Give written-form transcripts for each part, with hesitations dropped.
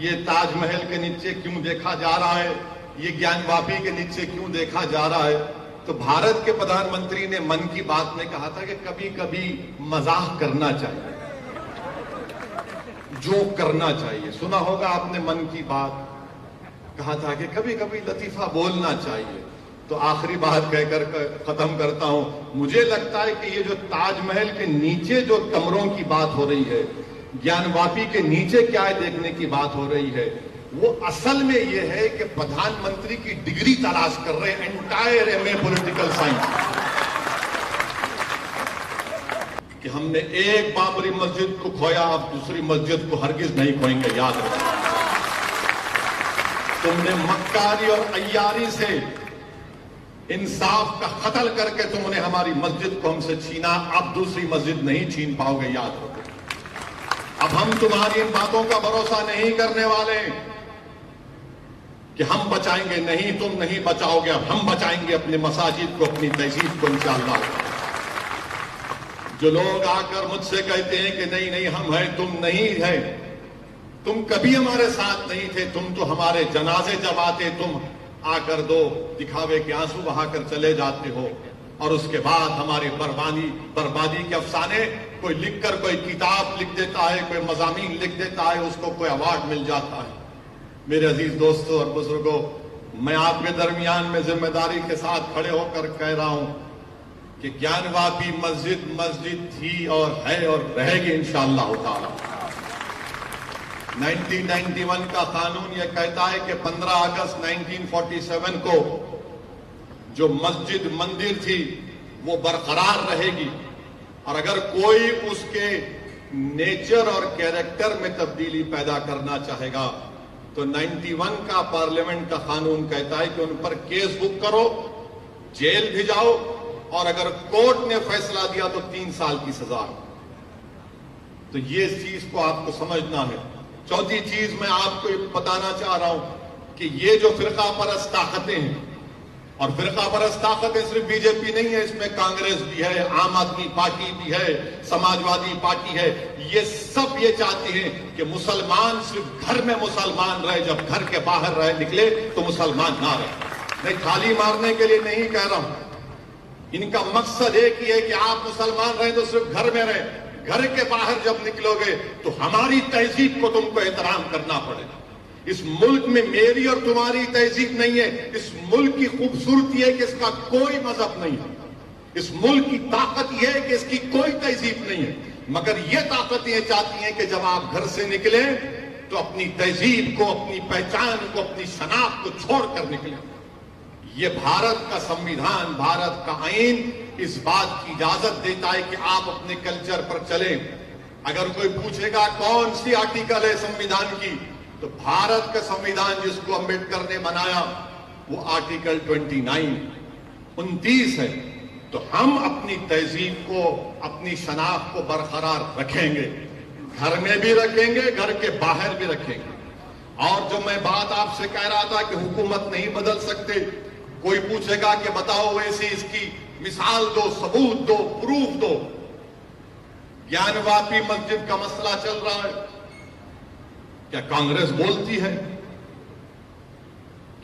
یہ تاج محل کے نیچے کیوں دیکھا جا رہا ہے, یہ گیان واپی کے نیچے کیوں دیکھا جا رہا ہے. تو بھارت کے پردھان منتری نے من کی بات میں کہا تھا کہ کبھی کبھی مزاح کرنا چاہیے, جو کرنا چاہیے. سنا ہوگا آپ نے من کی بات, کہا تھا کہ کبھی کبھی لطیفہ بولنا چاہیے. تو آخری بات کہہ کر ختم کرتا ہوں. مجھے لگتا ہے کہ یہ جو تاج محل کے نیچے جو کمروں کی بات ہو رہی ہے, گیان واپی کے نیچے کیا ہے دیکھنے کی بات ہو رہی ہے, وہ اصل میں یہ ہے کہ پردھان منتری کی ڈگری تلاش کر رہے ہیں, انٹائر ایم.اے پولیٹیکل سائنس. کہ ہم نے ایک بابری مسجد کو کھویا, اب دوسری مسجد کو ہرگز نہیں کھوئیں گے, یاد رکھیں. تم نے مکاری اور عیاری سے انصاف کا قتل کر کے تم نے ہماری مسجد کو ہم سے چھینا, اب دوسری مسجد نہیں چھین پاؤ گے, یاد رکھو. اب ہم تمہاری ان باتوں کا بھروسہ نہیں کرنے والے کہ ہم بچائیں گے, نہیں تم نہیں بچاؤ گے, اب ہم بچائیں گے اپنے مساجد کو, اپنی تہذیب کو انشاءاللہ. جو لوگ آ کر مجھ سے کہتے ہیں کہ نہیں نہیں ہم ہیں, تم نہیں ہے, تم کبھی ہمارے ساتھ نہیں تھے. تم تو ہمارے جنازے جب آتے تم آ کر دو دکھاوے کے آنسو بہا کر چلے جاتے ہو, اور اس کے بعد ہماری بربادی کے افسانے کوئی لکھ کر کوئی کتاب لکھ دیتا ہے, کوئی مضامین لکھ دیتا ہے, اس کو کوئی ایوارڈ مل جاتا ہے. میرے عزیز دوستوں اور بزرگوں, میں آپ کے درمیان میں ذمہ داری کے ساتھ کھڑے ہو کر کہہ رہا ہوں کہ گیان واپی مسجد تھی اور ہے اور رہے گی انشاءاللہ تعالی. 1991 کا قانون یہ کہتا ہے کہ 15 اگست 1947 کو جو مسجد مندر تھی وہ برقرار رہے گی, اور اگر کوئی اس کے نیچر اور کیریکٹر میں تبدیلی پیدا کرنا چاہے گا تو 91 کا پارلیمنٹ کا قانون کہتا ہے کہ ان پر کیس بک کرو, جیل بھیجاؤ, اور اگر کورٹ نے فیصلہ دیا تو 3 سال کی سزا. تو یہ اس چیز کو آپ کو سمجھنا ہے. چوتھی چیز میں آپ کو بتانا چاہ رہا ہوں کہ یہ جو فرقہ پرست طاقتیں ہیں, اور فرقہ پرست طاقتیں صرف بی جے پی نہیں ہے, اس میں کانگریس بھی ہے, عام آدمی پارٹی بھی ہے, سماجوادی پارٹی ہے, یہ سب یہ چاہتے ہیں کہ مسلمان صرف گھر میں مسلمان رہے, جب گھر کے باہر رہے نکلے تو مسلمان نہ رہے. میں تھالی مارنے کے لیے نہیں کہہ رہا ہوں, ان کا مقصد ایک ہی ہے کہ آپ مسلمان رہیں تو صرف گھر میں رہیں, گھر کے باہر جب نکلو گے تو ہماری تہذیب کو تم کو احترام کرنا پڑے گا. اس ملک میں میری اور تمہاری تہذیب نہیں ہے. اس ملک کی خوبصورتی ہے کہ اس کا کوئی مذہب نہیں ہے. اس ملک کی طاقت یہ ہے کہ اس کی کوئی تہذیب نہیں ہے, مگر یہ طاقت یہ چاہتی ہیں کہ جب آپ گھر سے نکلیں تو اپنی تہذیب کو, اپنی پہچان کو, اپنی شناخت کو چھوڑ کر نکلیں. یہ بھارت کا سمویدھان, بھارت کا آئین اس بات کی اجازت دیتا ہے کہ آپ اپنے کلچر پر چلیں. اگر کوئی پوچھے گا کون سی آرٹیکل ہے سمویدھان کی, تو بھارت کا سمویدھان جس کو امبیڈکر نے بنایا وہ آرٹیکل 29 ہے. تو ہم اپنی تہذیب کو, اپنی شناخت کو برقرار رکھیں گے, گھر میں بھی رکھیں گے, گھر کے باہر بھی رکھیں گے. اور جو میں بات آپ سے کہہ رہا تھا کہ حکومت نہیں بدل سکتے, کوئی پوچھے گا کہ بتاؤ ویسی اس کی مثال دو, ثبوت دو, پروف دو. گیان واپی مسجد کا مسئلہ چل رہا ہے, کیا کانگریس بولتی ہے؟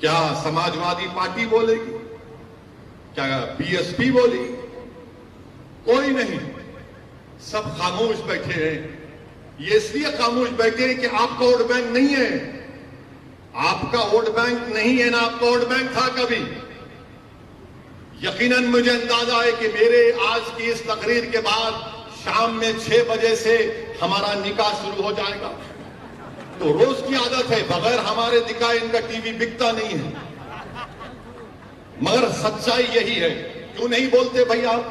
کیا سماجوادی پارٹی بولے گی؟ کیا بی ایس پی بولے گی؟ کوئی نہیں, سب خاموش بیٹھے ہیں. یہ اس لیے خاموش بیٹھے ہیں کہ آپ کا ووٹ بینک نہیں ہے, آپ کا ووٹ بینک نہیں ہے, نہ آپ کا ووٹ بینک تھا کبھی. یقیناً مجھے اندازہ ہے کہ میرے آج کی اس تقریر کے بعد شام میں 6 بجے سے ہمارا نکاح شروع ہو جائے گا. تو روز کی عادت ہے, بغیر ہمارے دکھائے ان کا ٹی وی بکتا نہیں ہے. مگر سچائی یہی ہے. کیوں نہیں بولتے بھائی آپ؟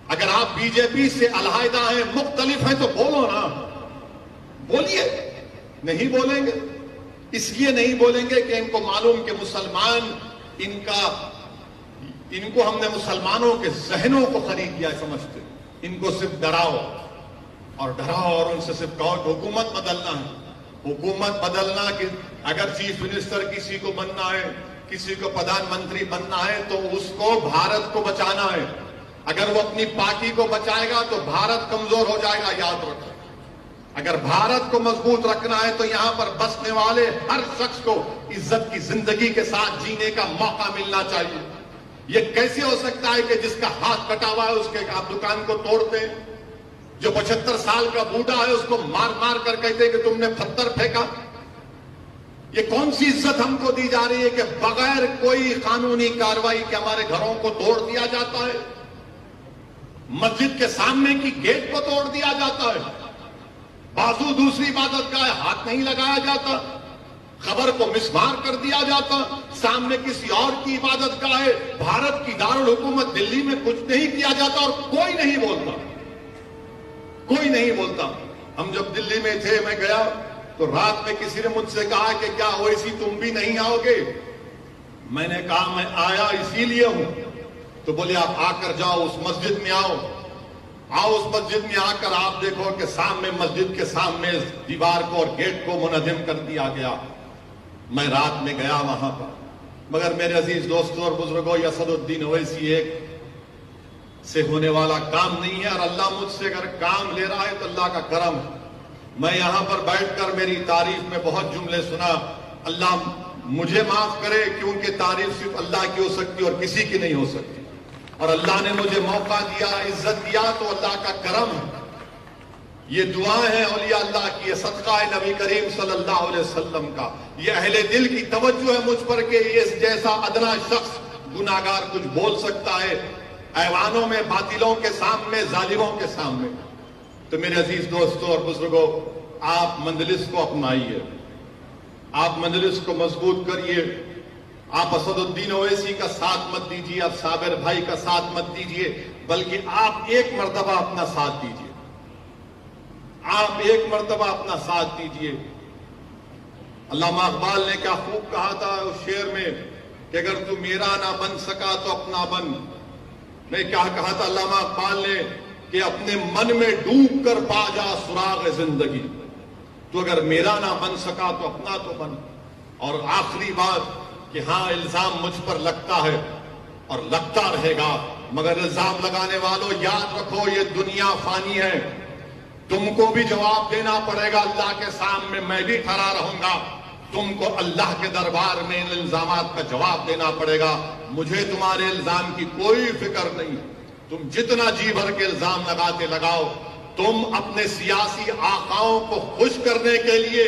اگر آپ بی جے پی سے علیحدہ ہیں, مختلف ہیں, تو بولو نا, بولیے. نہیں بولیں گے, اس لیے نہیں بولیں گے کہ ان کو معلوم کہ مسلمان, ان کو ہم نے مسلمانوں کے ذہنوں کو خرید لیا سمجھتے. ان کو صرف ڈراؤ اور ان سے صرف کہو کہ حکومت بدلنا ہے. حکومت بدلنا, کہ اگر چیف منسٹر کسی کو بننا ہے, کسی کو پردھان منتری بننا ہے, تو اس کو بھارت کو بچانا ہے. اگر وہ اپنی پارٹی کو بچائے گا تو بھارت کمزور ہو جائے گا, یاد رکھو. اگر بھارت کو مضبوط رکھنا ہے تو یہاں پر بسنے والے ہر شخص کو عزت کی زندگی کے ساتھ جینے کا موقع ملنا چاہیے. یہ کیسے ہو سکتا ہے کہ جس کا ہاتھ کٹا ہوا ہے اس کے آپ دکان کو توڑتے ہیں؟ جو 75 سال کا بوڑھا ہے اس کو مار مار کر کہتے ہیں کہ تم نے پتھر پھینکا. یہ کون سی عزت ہم کو دی جا رہی ہے کہ بغیر کوئی قانونی کارروائی کے ہمارے گھروں کو توڑ دیا جاتا ہے؟ مسجد کے سامنے کی گیٹ کو توڑ دیا جاتا ہے. بازو دوسری عبادت گاہ ہاتھ نہیں لگایا جاتا. خبر کو مسمار کر دیا جاتا. سامنے کسی اور کی عبادت گاہ ہے. بھارت کی دارالحکومت دلی میں کچھ نہیں کیا جاتا اور کوئی نہیں بولتا. کوئی نہیں بولتا. ہم جب دلی میں تھے میں گیا تو رات میں کسی نے مجھ سے کہا کہ کیا اویسی تم بھی نہیں آؤ گے؟ میں نے کہا میں آیا اسی لیے ہوں. تو بولے آپ آ کر جاؤ, اس مسجد میں آؤ. اس مسجد میں آ کر آپ دیکھو کہ سامنے مسجد کے سامنے دیوار کو اور گیٹ کو منہدم کر دیا گیا. میں رات میں گیا وہاں پر, مگر میرے عزیز دوستوں اور بزرگوں, یہ اسد الدین اویسی ایک سے ہونے والا کام نہیں ہے, اور اللہ مجھ سے اگر کام لے رہا ہے تو اللہ کا کرم ہے. میں یہاں پر بیٹھ کر میری تعریف میں بہت جملے سنا. اللہ مجھے معاف کرے کیونکہ تعریف صرف اللہ کی ہو سکتی اور کسی کی نہیں ہو سکتی. اور اللہ نے مجھے موقع دیا, عزت دیا تو اللہ کا کرم ہے. یہ دعائیں ہیں اولیاء اللہ کی, یہ صدقہ ہے نبی کریم صلی اللہ علیہ وسلم کا. یہ اہل دل کی توجہ ہے مجھ پر کہ اس جیسا ادنا شخص گناہگار کچھ بول سکتا ہے ایوانوں میں, باطلوں کے سامنے, ظالموں کے سامنے. تو میرے عزیز دوستوں اور بزرگوں, آپ مجلس کو اپنائیے, آپ مجلس کو مضبوط کریے. آپ اسد الدین اویسی کا ساتھ مت دیجیے, آپ صابر بھائی کا ساتھ مت دیجیے, بلکہ آپ ایک مرتبہ اپنا ساتھ دیجیے. آپ ایک مرتبہ اپنا ساتھ دیجیے. علامہ اقبال نے کیا خوب کہا تھا اس شعر میں کہ اگر تو میرا نہ بن سکا تو اپنا بن. میں کیا کہا تھا علامہ اقبال نے کہ اپنے من میں ڈوب کر پا جا سراغ زندگی. تو اگر میرا نہ بن سکا تو اپنا تو بن. اور آخری بات کہ ہاں الزام مجھ پر لگتا ہے اور لگتا رہے گا, مگر الزام لگانے والوں یاد رکھو یہ دنیا فانی ہے. تم کو بھی جواب دینا پڑے گا اللہ کے سامنے, میں بھی کھڑا رہوں گا. تم کو اللہ کے دربار میں ان الزامات کا جواب دینا پڑے گا. مجھے تمہارے الزام کی کوئی فکر نہیں. تم جتنا جی بھر کے الزام لگاتے لگاؤ. تم اپنے سیاسی آقاؤں کو خوش کرنے کے لیے,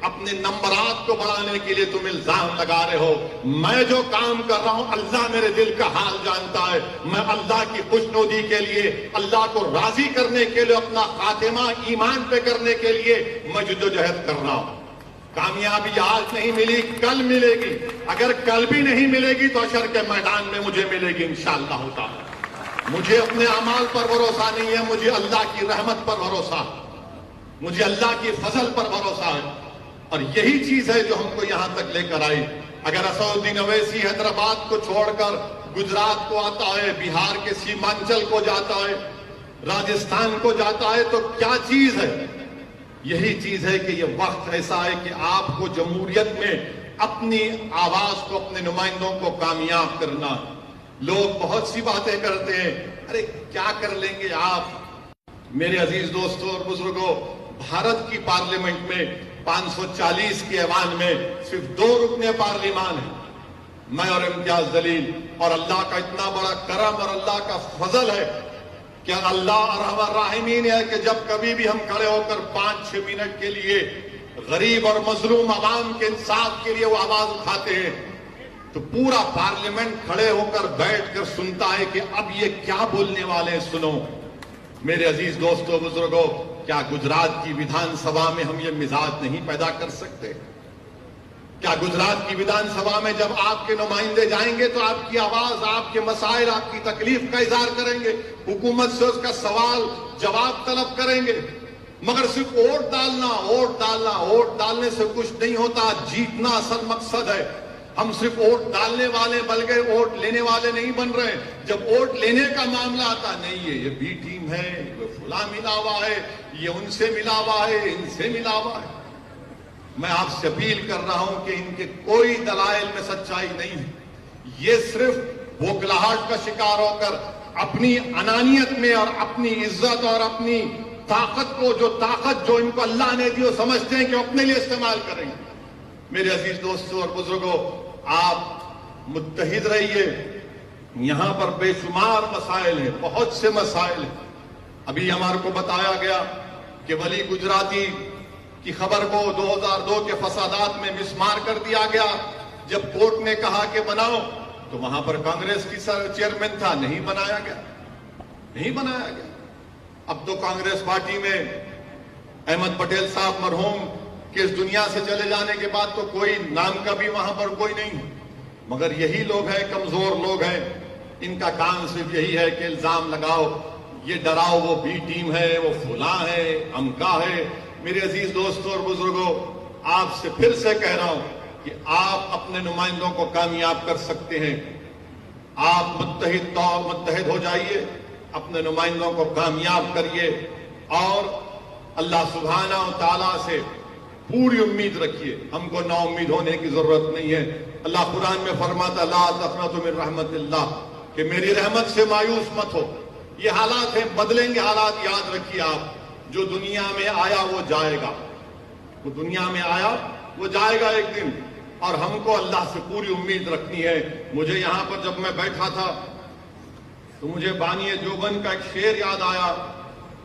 اپنے نمبرات کو بڑھانے کے لیے تم الزام لگا رہے ہو. میں جو کام کر رہا ہوں اللہ میرے دل کا حال جانتا ہے. میں اللہ کی خوشنودی کے لیے, اللہ کو راضی کرنے کے لیے, اپنا خاتمہ ایمان پہ کرنے کے لیے میں جدوجہد کر رہا ہوں. کامیابی آج نہیں ملی, کل ملے گی. اگر کل بھی نہیں ملے گی تو حشر کے میدان میں مجھے ملے گی انشاءاللہ تعالی. مجھے اپنے اعمال پر بھروسہ نہیں ہے, مجھے اللہ کی رحمت پر بھروسہ, مجھے اللہ کی فضل پر بھروسہ ہے. اور یہی چیز ہے جو ہم کو یہاں تک لے کر آئی. اگر اسد الدین اویسی حیدرآباد کو چھوڑ کر گجرات کو آتا ہے, بہار کے سیمانچل کو جاتا ہے, راجستھان کو جاتا ہے, تو کیا چیز ہے؟ یہی چیز ہے کہ یہ وقت ایسا ہے کہ آپ کو جمہوریت میں اپنی آواز کو, اپنے نمائندوں کو کامیاب کرنا. لوگ بہت سی باتیں کرتے ہیں, ارے کیا کر لیں گے آپ. میرے عزیز دوستوں اور بزرگوں, بھارت کی پارلیمنٹ میں 540 کے ایوان میں صرف 2 رکن پارلیمان ہیں, میں اور امتیاز جلیل. اور اللہ کا اتنا بڑا کرم اور اللہ کا فضل ہے کہ اللہ ارحم الراحمین ہے کہ جب کبھی بھی ہم کھڑے ہو کر 5-6 منٹ کے لیے غریب اور مظلوم عوام کے انصاف کے لیے وہ آواز اٹھاتے ہیں تو پورا پارلیمنٹ کھڑے ہو کر بیٹھ کر سنتا ہے کہ اب یہ کیا بولنے والے ہیں, سنو. میرے عزیز دوستوں بزرگوں, کیا گجرات کی ودھان سبھا میں ہم یہ مزاج نہیں پیدا کر سکتے؟ کیا گجرات کی ودھان سبھا میں جب آپ کے نمائندے جائیں گے تو آپ کی آواز, آپ کے مسائل, آپ کی تکلیف کا اظہار کریں گے, حکومت سے اس کا سوال جواب طلب کریں گے؟ مگر صرف ووٹ ڈالنا, ووٹ ڈالنا, ووٹ ڈالنے سے کچھ نہیں ہوتا. جیتنا اصل مقصد ہے. ہم صرف ووٹ ڈالنے والے بلکہ ووٹ لینے والے نہیں بن رہے. جب ووٹ لینے کا معاملہ آتا, نہیں ہے یہ بی ٹیم ہے, یہ فلاں ملا ہوا ہے, یہ ان سے ملا ہوا ہے, ان سے ملا ہوا ہے. میں آپ سے اپیل کر رہا ہوں کہ ان کے کوئی دلائل میں سچائی نہیں ہے. یہ صرف بوکھلاہٹ کا شکار ہو کر اپنی انانیت میں اور اپنی عزت اور اپنی طاقت کو، جو طاقت جو ان کو اللہ نے دی، وہ سمجھتے ہیں کہ اپنے لیے استعمال کریں گے۔ میرے عزیز دوستوں اور بزرگوں، آپ متحد رہیے۔ یہاں پر بے شمار مسائل ہیں، بہت سے مسائل ہیں۔ ابھی ہمارے کو بتایا گیا کہ ولی گجراتی کی خبر کو 2002 کے فسادات میں مسمار کر دیا گیا۔ جب کورٹ نے کہا کہ بناؤ تو وہاں پر کانگریس کی چیئرمین تھا، نہیں بنایا گیا، نہیں بنایا گیا۔ اب تو کانگریس پارٹی میں احمد پٹیل صاحب مرحوم کہ اس دنیا سے چلے جانے کے بعد تو کوئی نام کا بھی وہاں پر کوئی نہیں ہے، مگر یہی لوگ ہیں، کمزور لوگ ہیں، ان کا کام صرف یہی ہے کہ الزام لگاؤ، یہ ڈراؤ وہ بی ٹیم ہے، وہ فلاں ہے، امکا ہے۔ میرے عزیز دوستوں اور بزرگوں، آپ سے پھر سے کہہ رہا ہوں کہ آپ اپنے نمائندوں کو کامیاب کر سکتے ہیں۔ آپ متحد ہو جائیے، اپنے نمائندوں کو کامیاب کریے اور اللہ سبحانہ و تعالیٰ سے پوری امید رکھیے۔ ہم کو نا امید ہونے کی ضرورت نہیں ہے۔ اللہ قرآن میں فرماتا لا تقنطوا من رحمت اللہ، کہ میری رحمت سے مایوس مت ہو۔ یہ حالات ہیں، بدلیں گے حالات، یاد رکھیے آپ، جو دنیا میں آیا وہ جائے گا، وہ دنیا میں آیا وہ جائے گا ایک دن، اور ہم کو اللہ سے پوری امید رکھنی ہے۔ مجھے یہاں پر جب میں بیٹھا تھا تو مجھے بانی دیوبند کا ایک شعر یاد آیا۔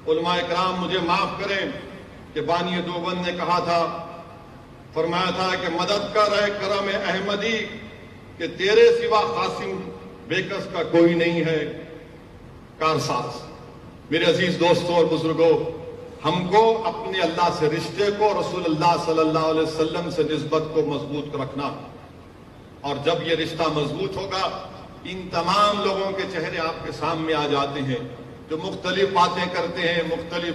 علماء اکرام مجھے معاف کریں کہ بانی دیوبند نے کہا تھا، فرمایا تھا کہ مدد کر اے کرم احمدی، کہ تیرے سوا قاسم بیکس کا کوئی نہیں ہے کارساز۔ میرے عزیز دوستوں اور بزرگوں، ہم کو اپنے اللہ سے رشتے کو، رسول اللہ صلی اللہ علیہ وسلم سے نسبت کو مضبوط رکھنا، اور جب یہ رشتہ مضبوط ہوگا، ان تمام لوگوں کے چہرے آپ کے سامنے آ جاتے ہیں جو مختلف باتیں کرتے ہیں، مختلف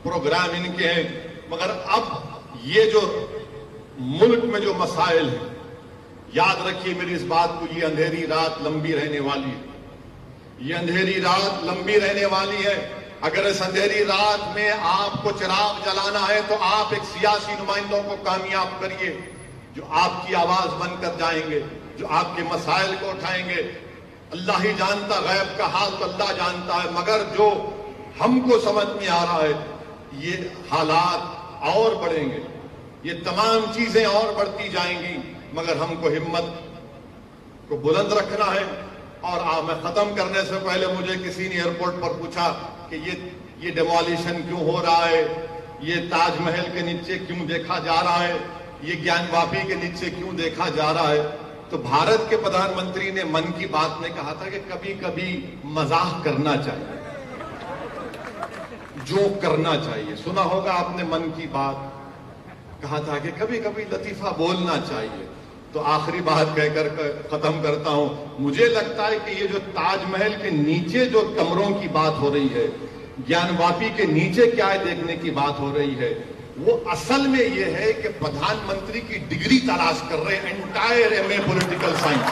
پروگرام ان کے ہیں، مگر اب یہ جو ملک میں جو مسائل ہیں، یاد رکھیے میری اس بات کو، یہ اندھیری رات لمبی رہنے والی ہے، یہ اندھیری رات لمبی رہنے والی ہے۔ اگر اس اندھیری رات میں آپ کو چراغ جلانا ہے تو آپ ایک سیاسی نمائندوں کو کامیاب کریے جو آپ کی آواز بن کر جائیں گے، جو آپ کے مسائل کو اٹھائیں گے۔ اللہ ہی جانتا، غیب کا حال تو اللہ جانتا ہے، مگر جو ہم کو سمجھ میں آ رہا ہے، یہ حالات اور بڑھیں گے، یہ تمام چیزیں اور بڑھتی جائیں گی، مگر ہم کو ہمت کو بلند رکھنا ہے۔ اور میں ختم کرنے سے پہلے مجھے کسی نے ایئرپورٹ پر پوچھا کہ یہ ڈیمولیشن کیوں ہو رہا ہے، یہ تاج محل کے نیچے کیوں دیکھا جا رہا ہے، یہ گیان واپی کے نیچے کیوں دیکھا جا رہا ہے؟ تو بھارت کے پردھان منتری نے من کی بات میں کہا تھا کہ کبھی کبھی مزاح کرنا چاہیے، جو کرنا چاہیے۔ سنا ہوگا آپ نے من کی بات، کہا تھا کہ کبھی کبھی لطیفہ بولنا چاہیے۔ تو آخری بات کہہ کر ختم کرتا ہوں، مجھے لگتا ہے کہ یہ جو تاج محل کے نیچے جو کمروں کی بات ہو رہی ہے، گیان واپی کے نیچے کیا ہے دیکھنے کی بات ہو رہی ہے، وہ اصل میں یہ ہے کہ پردھان منتری کی ڈگری تلاش کر رہے ہیں، entire M A political science.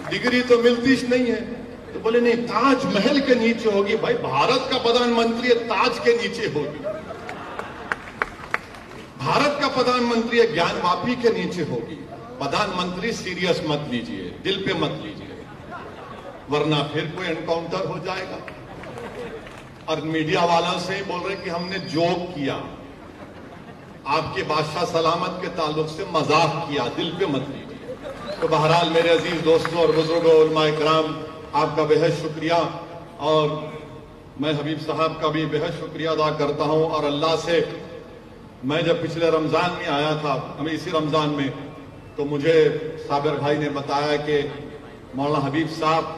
Degree تو ملتی نہیں ہے، تو بولے نہیں تاج محل کے نیچے ہوگی۔ بھائی بھارت کا پردھان منتری تاج کے نیچے ہوگی، بھارت کا پردھان منتری گیان واپی کے نیچے ہوگی۔ پردھان منتری سیریس مت لیجئے، دل پہ مت لیجئے، ورنہ پھر کوئی انکاؤنٹر ہو جائے گا۔ اور میڈیا والوں سے ہی بول رہے کہ ہم نے جوک کیا، آپ کے بادشاہ سلامت کے تعلق سے مذاق کیا، دل پہ مت لیجئے۔ تو بہرحال میرے عزیز دوستوں اور بزرگوں، علماء اکرام، آپ کا بہت شکریہ، اور میں حبیب صاحب کا بھی بہت شکریہ ادا کرتا ہوں۔ اور اللہ سے، میں جب پچھلے رمضان میں آیا تھا، ہمیں اسی رمضان میں، تو مجھے صابر بھائی نے بتایا کہ مولانا حبیب صاحب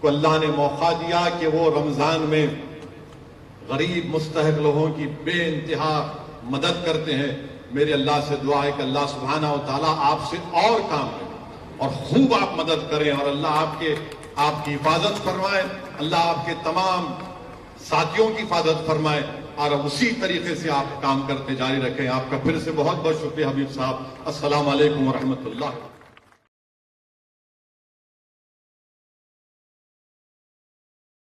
کو اللہ نے موقع دیا کہ وہ رمضان میں غریب مستحق لوگوں کی بے انتہا مدد کرتے ہیں۔ میرے اللہ سے دعا ہے کہ اللہ سبحانہ و تعالیٰ آپ سے اور کام کرے اور خوب آپ مدد کریں، اور اللہ آپ کی حفاظت فرمائے، اللہ آپ کے تمام ساتھیوں کی حفاظت فرمائے، اور اسی طریقے سے آپ کام کرتے جاری رکھیں۔ آپ کا پھر سے بہت بہت شکریہ حبیب صاحب۔ السلام علیکم ورحمۃ اللہ۔